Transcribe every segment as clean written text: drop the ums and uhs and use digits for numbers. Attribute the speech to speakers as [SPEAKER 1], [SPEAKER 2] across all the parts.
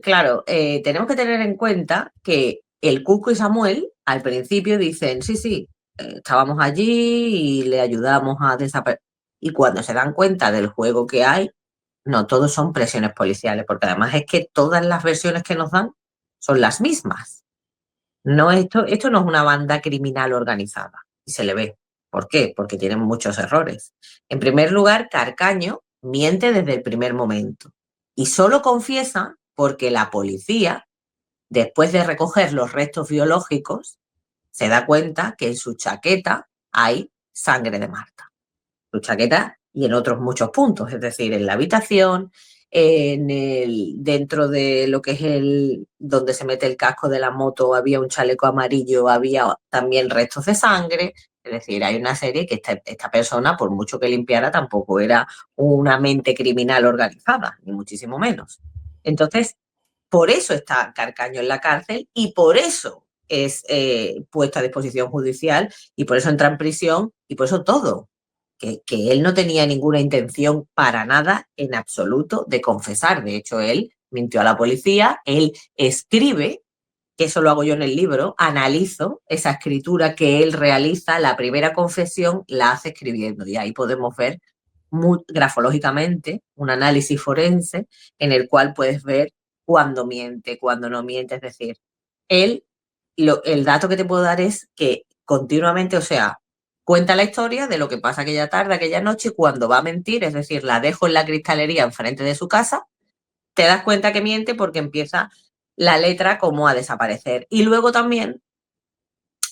[SPEAKER 1] Claro, tenemos que tener en cuenta que el Cuco y Samuel al principio dicen, sí, sí, estábamos allí y le ayudamos a desaparecer. Y cuando se dan cuenta del juego que hay, no, todos son presiones policiales, porque además es que todas las versiones que nos dan son las mismas. No, esto no es una banda criminal organizada y se le ve. ¿Por qué? Porque tienen muchos errores. En primer lugar, Carcaño miente desde el primer momento y solo confiesa porque la policía, después de recoger los restos biológicos, se da cuenta que en su chaqueta hay sangre de Marta. Su chaqueta y en otros muchos puntos, es decir, en la habitación, dentro de lo que es donde se mete el casco de la moto, había un chaleco amarillo, había también restos de sangre. Es decir, hay una serie que esta persona, por mucho que limpiara, tampoco era una mente criminal organizada, ni muchísimo menos. Entonces, por eso está Carcaño en la cárcel y por eso es puesto a disposición judicial y por eso entra en prisión y por eso todo. Que él no tenía ninguna intención para nada, en absoluto, de confesar. De hecho, él mintió a la policía, él escribe, que eso lo hago yo en el libro, analizo esa escritura que él realiza, la primera confesión la hace escribiendo y ahí podemos ver grafológicamente un análisis forense en el cual puedes ver cuándo miente, cuándo no miente, es decir, él, el dato que te puedo dar es que continuamente, o sea, cuenta la historia de lo que pasa aquella tarde, aquella noche, cuando va a mentir, es decir, la dejo en la cristalería enfrente de su casa, te das cuenta que miente porque empieza la letra como a desaparecer. Y luego también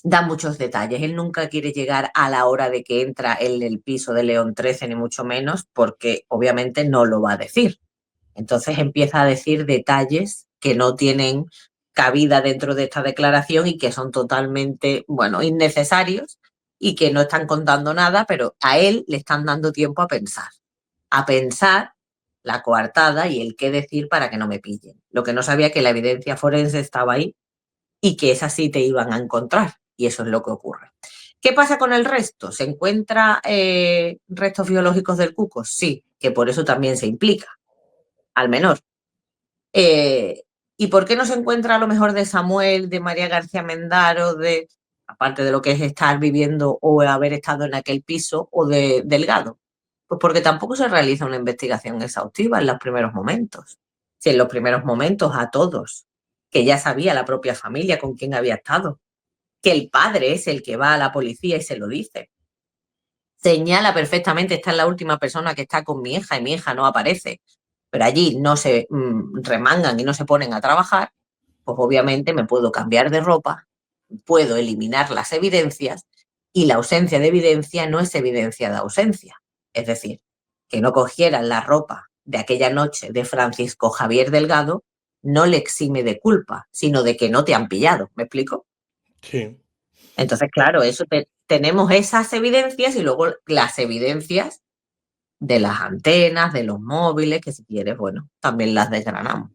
[SPEAKER 1] da muchos detalles. Él nunca quiere llegar a la hora de que entra en el piso de León 13, ni mucho menos, porque obviamente no lo va a decir. Entonces empieza a decir detalles que no tienen cabida dentro de esta declaración y que son totalmente, bueno, innecesarios y que no están contando nada, pero a él le están dando tiempo a pensar la coartada y el qué decir para que no me pillen. Lo que no sabía que la evidencia forense estaba ahí y que esas sí te iban a encontrar y eso es lo que ocurre. ¿Qué pasa con el resto? ¿Se encuentra restos biológicos del cuco? Sí, que por eso también se implica al menor. ¿Y por qué no se encuentra a lo mejor de Samuel, de María García Mendaro, aparte de lo que es estar viviendo o haber estado en aquel piso, o de Delgado? Pues porque tampoco se realiza una investigación exhaustiva en los primeros momentos. Si en los primeros momentos a todos, que ya sabía la propia familia con quién había estado, que el padre es el que va a la policía y se lo dice. Señala perfectamente, esta es la última persona que está con mi hija y mi hija no aparece, pero allí no se remangan y no se ponen a trabajar, pues obviamente me puedo cambiar de ropa, puedo eliminar las evidencias y la ausencia de evidencia no es evidencia de ausencia. Es decir, que no cogieran la ropa de aquella noche de Francisco Javier Delgado no le exime de culpa, sino de que no te han pillado. ¿Me explico?
[SPEAKER 2] Sí.
[SPEAKER 1] Entonces, claro, tenemos esas evidencias y luego las evidencias de las antenas, de los móviles, que si quieres, bueno, también las desgranamos.